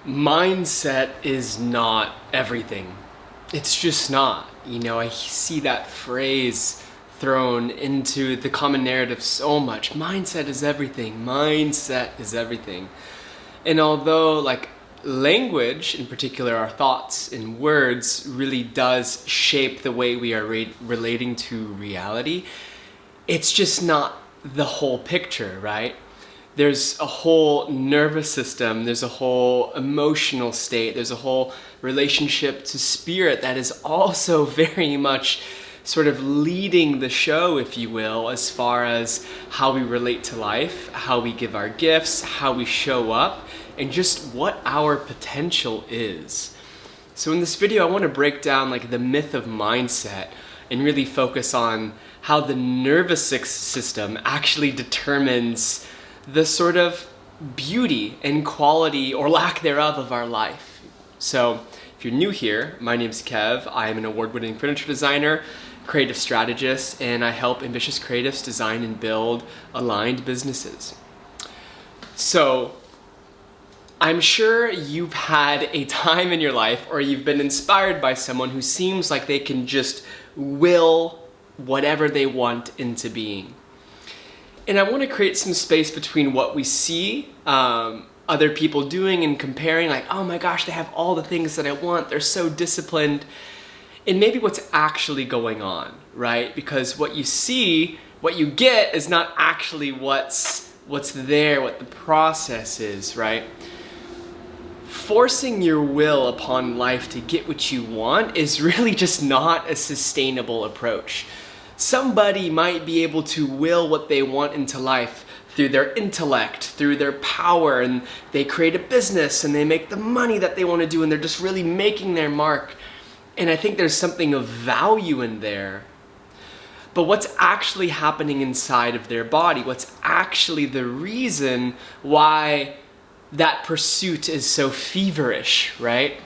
Mindset is not everything. It's just not. I see that phrase thrown into the common narrative so much. Mindset is everything. Mindset is everything. And although language, in particular our thoughts and words, really does shape the way we are relating to reality, it's just not the whole picture, right? There's a whole nervous system, there's a whole emotional state, there's a whole relationship to spirit that is also very much sort of leading the show, if you will, as far as how we relate to life, how we give our gifts, how we show up, and just what our potential is. So in this video, I want to break down the myth of mindset and really focus on how the nervous system actually determines the sort of beauty and quality or lack thereof of our life. So if you're new here, my name's Kev. I am an award-winning furniture designer, creative strategist, and I help ambitious creatives design and build aligned businesses. So I'm sure you've had a time in your life or you've been inspired by someone who seems like they can just will whatever they want into being. And I want to create some space between what we see other people doing and comparing, oh my gosh, they have all the things that I want, they're so disciplined, and maybe what's actually going on, right? Because what you see, what you get is not actually what's there, what the process is, right? Forcing your will upon life to get what you want is really just not a sustainable approach. Somebody might be able to will what they want into life through their intellect, through their power, and they create a business and they make the money that they want to do and they're just really making their mark. And I think there's something of value in there. But what's actually happening inside of their body? What's actually the reason why that pursuit is so feverish, right?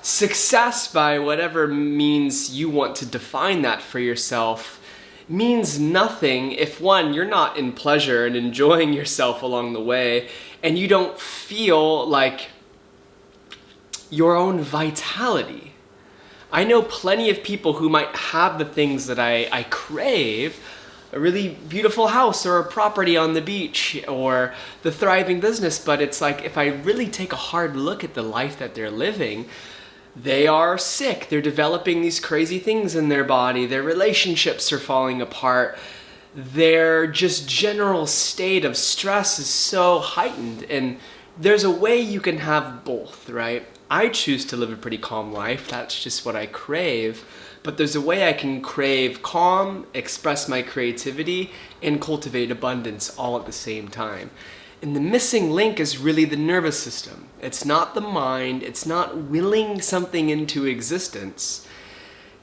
Success, by whatever means you want to define that for yourself, means nothing if, one, you're not in pleasure and enjoying yourself along the way, and you don't feel like your own vitality. I know plenty of people who might have the things that I crave, a really beautiful house or a property on the beach or the thriving business, but it's if I really take a hard look at the life that they're living, they are sick, they're developing these crazy things in their body, their relationships are falling apart, their just general state of stress is so heightened, and there's a way you can have both, right? I choose to live a pretty calm life, that's just what I crave, but there's a way I can crave calm, express my creativity, and cultivate abundance all at the same time. And the missing link is really the nervous system. It's not the mind, it's not willing something into existence.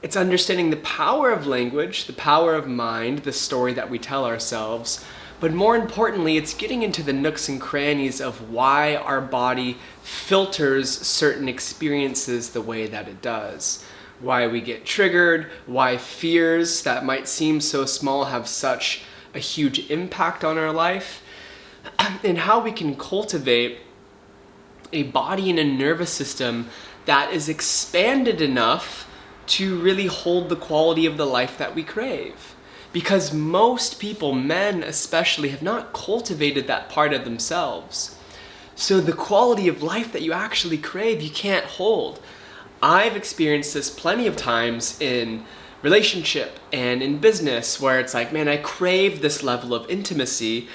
It's understanding the power of language, the power of mind, the story that we tell ourselves, but more importantly, it's getting into the nooks and crannies of why our body filters certain experiences the way that it does. Why we get triggered, why fears that might seem so small have such a huge impact on our life, and how we can cultivate a body and a nervous system that is expanded enough to really hold the quality of the life that we crave. Because most people, men especially, have not cultivated that part of themselves. So the quality of life that you actually crave, you can't hold. I've experienced this plenty of times in relationship and in business where it's man, I crave this level of intimacy,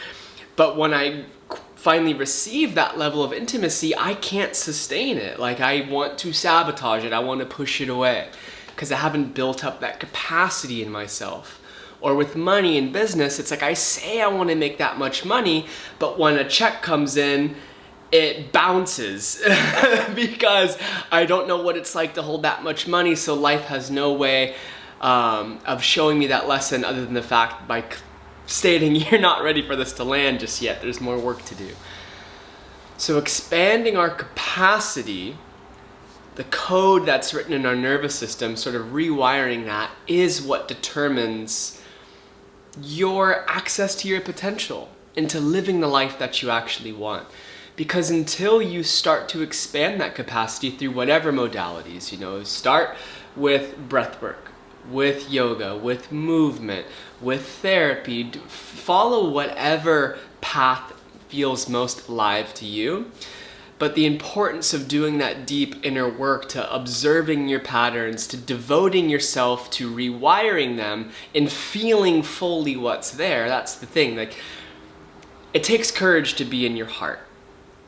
but when I finally receive that level of intimacy, I can't sustain it. I want to sabotage it, I want to push it away because I haven't built up that capacity in myself. Or with money and business, it's I say I want to make that much money, but when a check comes in, it bounces because I don't know what it's like to hold that much money, so life has no way of showing me that lesson other than the fact by stating you're not ready for this to land just yet, there's more work to do. So expanding our capacity, the code that's written in our nervous system, sort of rewiring that, is what determines your access to your potential into living the life that you actually want. Because until you start to expand that capacity through whatever modalities, start with breath work, with yoga, with movement, with therapy, follow whatever path feels most alive to you. But the importance of doing that deep inner work, to observing your patterns, to devoting yourself to rewiring them and feeling fully what's there, that's the thing. Like, it takes courage to be in your heart.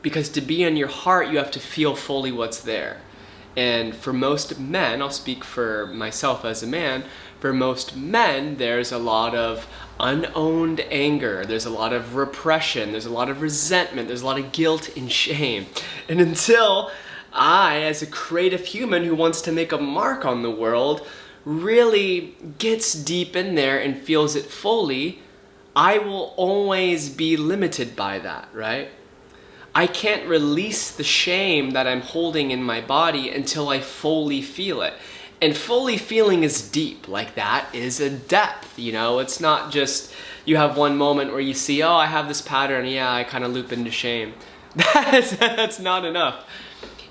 Because to be in your heart, you have to feel fully what's there. And for most men, I'll speak for myself as a man, for most men, there's a lot of unowned anger, there's a lot of repression, there's a lot of resentment, there's a lot of guilt and shame. And until I, as a creative human who wants to make a mark on the world, really gets deep in there and feels it fully, I will always be limited by that, right? I can't release the shame that I'm holding in my body until I fully feel it. And fully feeling is deep. Like, that is a depth, It's not just you have one moment where you see, oh, I have this pattern, yeah, I kind of loop into shame. That's not enough.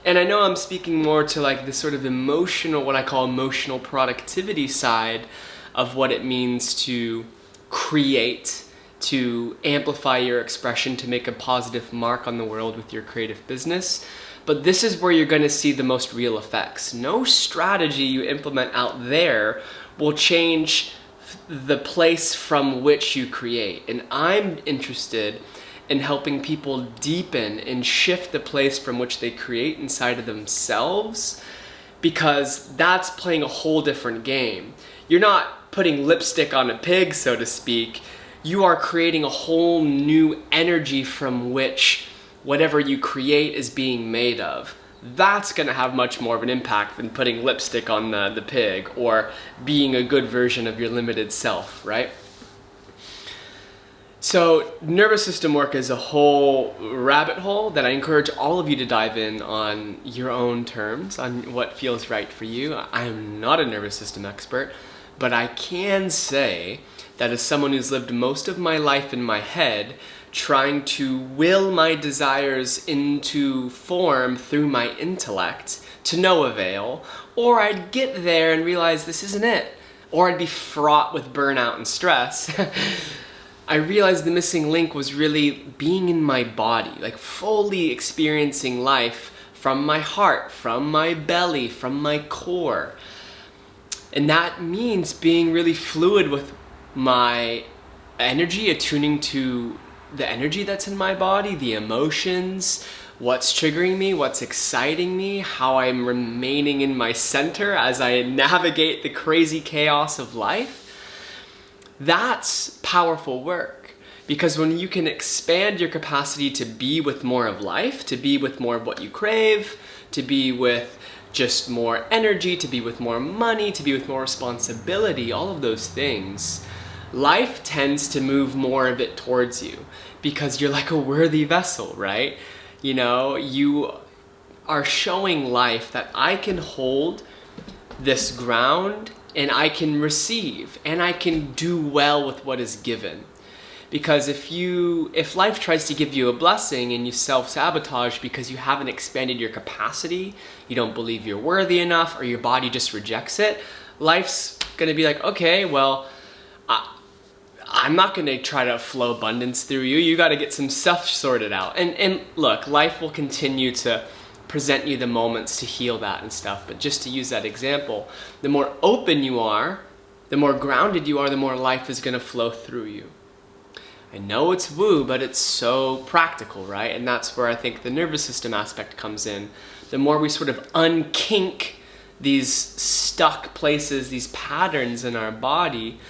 And I know I'm speaking more to like this sort of emotional, what I call emotional productivity side of what it means to create, to amplify your expression, to make a positive mark on the world with your creative business. But this is where you're going to see the most real effects. No strategy you implement out there will change the place from which you create. And I'm interested in helping people deepen and shift the place from which they create inside of themselves, because that's playing a whole different game. You're not putting lipstick on a pig, so to speak. You are creating a whole new energy from which whatever you create is being made of. That's going to have much more of an impact than putting lipstick on the pig or being a good version of your limited self, right? So nervous system work is a whole rabbit hole that I encourage all of you to dive in on your own terms, on what feels right for you. I am not a nervous system expert, but I can say that as someone who's lived most of my life in my head, trying to will my desires into form through my intellect to no avail, or I'd get there and realize this isn't it, or I'd be fraught with burnout and stress. I realized the missing link was really being in my body, like fully experiencing life from my heart, from my belly, from my core. And that means being really fluid with my energy, attuning to the energy that's in my body, the emotions, what's triggering me, what's exciting me, how I'm remaining in my center as I navigate the crazy chaos of life. That's powerful work, because when you can expand your capacity to be with more of life, to be with more of what you crave, to be with just more energy, to be with more money, to be with more responsibility, all of those things, life tends to move more of it towards you because you're like a worthy vessel, right? You are showing life that I can hold this ground and I can receive and I can do well with what is given. Because if life tries to give you a blessing and you self-sabotage because you haven't expanded your capacity, you don't believe you're worthy enough, or your body just rejects it, life's gonna be like, okay, well, I'm not gonna try to flow abundance through you. You gotta get some stuff sorted out. And look, life will continue to present you the moments to heal that and stuff. But just to use that example, the more open you are, the more grounded you are, the more life is gonna flow through you. I know it's woo, but it's so practical, right? And that's where I think the nervous system aspect comes in. The more we sort of unkink these stuck places, these patterns in our body,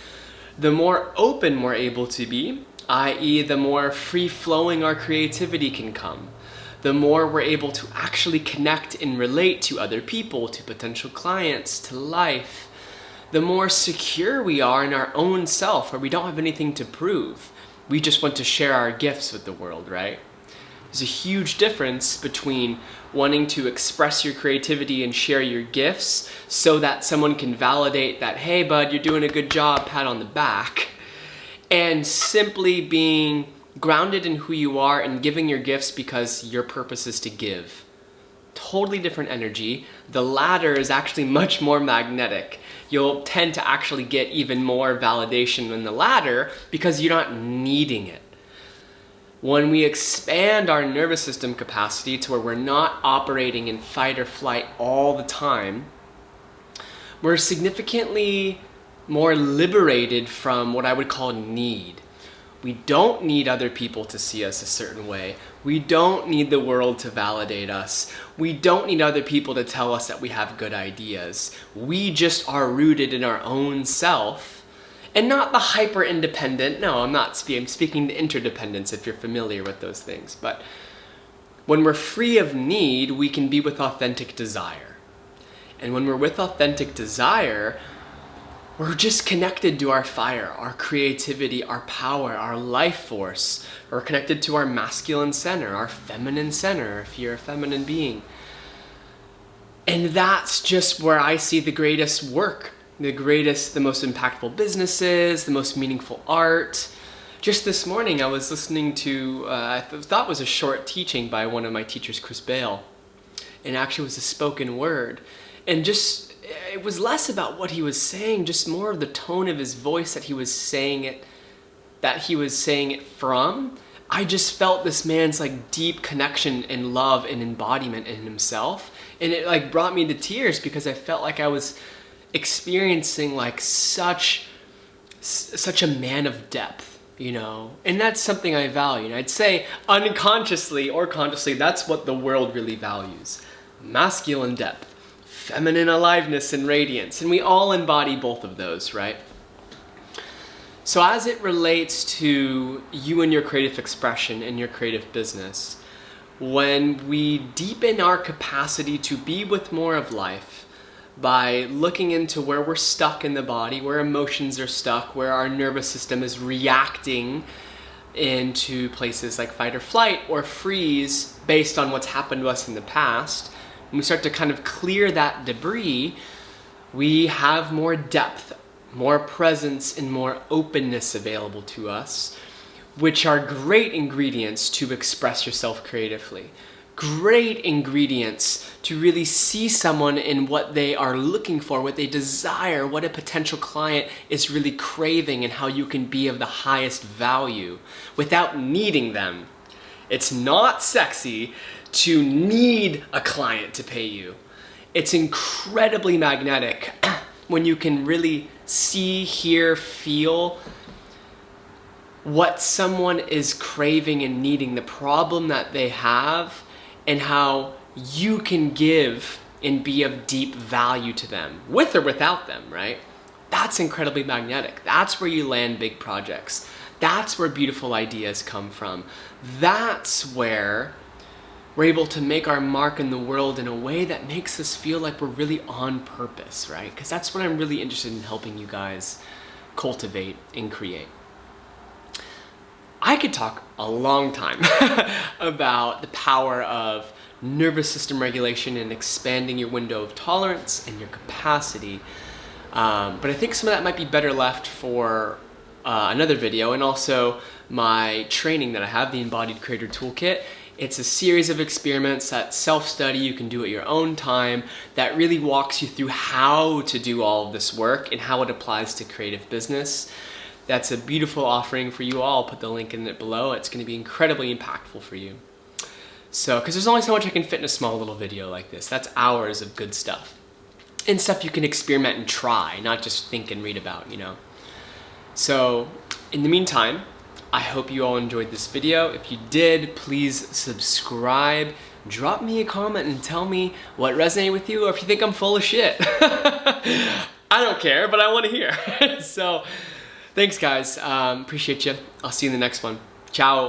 the more open we're able to be, i.e. the more free-flowing our creativity can come. The more we're able to actually connect and relate to other people, to potential clients, to life. The more secure we are in our own self, where we don't have anything to prove. We just want to share our gifts with the world, right? There's a huge difference between wanting to express your creativity and share your gifts so that someone can validate that, hey bud, you're doing a good job, pat on the back, and simply being grounded in who you are and giving your gifts because your purpose is to give. Totally different energy. The latter is actually much more magnetic. You'll tend to actually get even more validation in the latter because you're not needing it. When we expand our nervous system capacity to where we're not operating in fight or flight all the time, we're significantly more liberated from what I would call need. We don't need other people to see us a certain way. We don't need the world to validate us. We don't need other people to tell us that we have good ideas. We just are rooted in our own self, and not the hyper-independent. No, I'm speaking to interdependence if you're familiar with those things. But when we're free of need, we can be with authentic desire. And when we're with authentic desire, we're just connected to our fire, our creativity, our power, our life force. We're connected to our masculine center, our feminine center, if you're a feminine being. And that's just where I see the greatest work, the most impactful businesses, the most meaningful art. Just this morning, I was listening to, I thought it was a short teaching by one of my teachers, Chris Bale. And actually it was a spoken word. And it was less about what he was saying, just more of the tone of his voice that he was saying it from. I just felt this man's deep connection and love and embodiment in himself. And it brought me to tears because I felt like I was experiencing such a man of depth, And that's something I value. And I'd say unconsciously or consciously, that's what the world really values. Masculine depth. Feminine aliveness and radiance, and we all embody both of those, right? So as it relates to you and your creative expression and your creative business, when we deepen our capacity to be with more of life by looking into where we're stuck in the body, where emotions are stuck, where our nervous system is reacting into places like fight or flight or freeze based on what's happened to us in the past, when we start to kind of clear that debris, we have more depth, more presence, and more openness available to us, which are great ingredients to express yourself creatively. Great ingredients to really see someone in what they are looking for, what they desire, what a potential client is really craving, and how you can be of the highest value without needing them. It's not sexy to need a client to pay you. It's incredibly magnetic when you can really see, hear, feel what someone is craving and needing, the problem that they have, and how you can give and be of deep value to them, with or without them, right? That's incredibly magnetic. That's where you land big projects. That's where beautiful ideas come from. That's where we're able to make our mark in the world in a way that makes us feel like we're really on purpose, right? Because that's what I'm really interested in helping you guys cultivate and create. I could talk a long time about the power of nervous system regulation and expanding your window of tolerance and your capacity. But I think some of that might be better left for another video, and also my training that I have, the Embodied Creator Toolkit. It's a series of experiments that self-study you can do at your own time that really walks you through how to do all of this work and how it applies to creative business. That's a beautiful offering for you all. I'll put the link in it below. It's going to be incredibly impactful for you. So, because there's only so much I can fit in a small little video like this. That's hours of good stuff. And stuff you can experiment and try, not just think and read about, So, in the meantime, I hope you all enjoyed this video. If you did, please subscribe. Drop me a comment and tell me what resonated with you, or if you think I'm full of shit. I don't care, but I want to hear. So, thanks guys. Appreciate you. I'll see you in the next one. Ciao.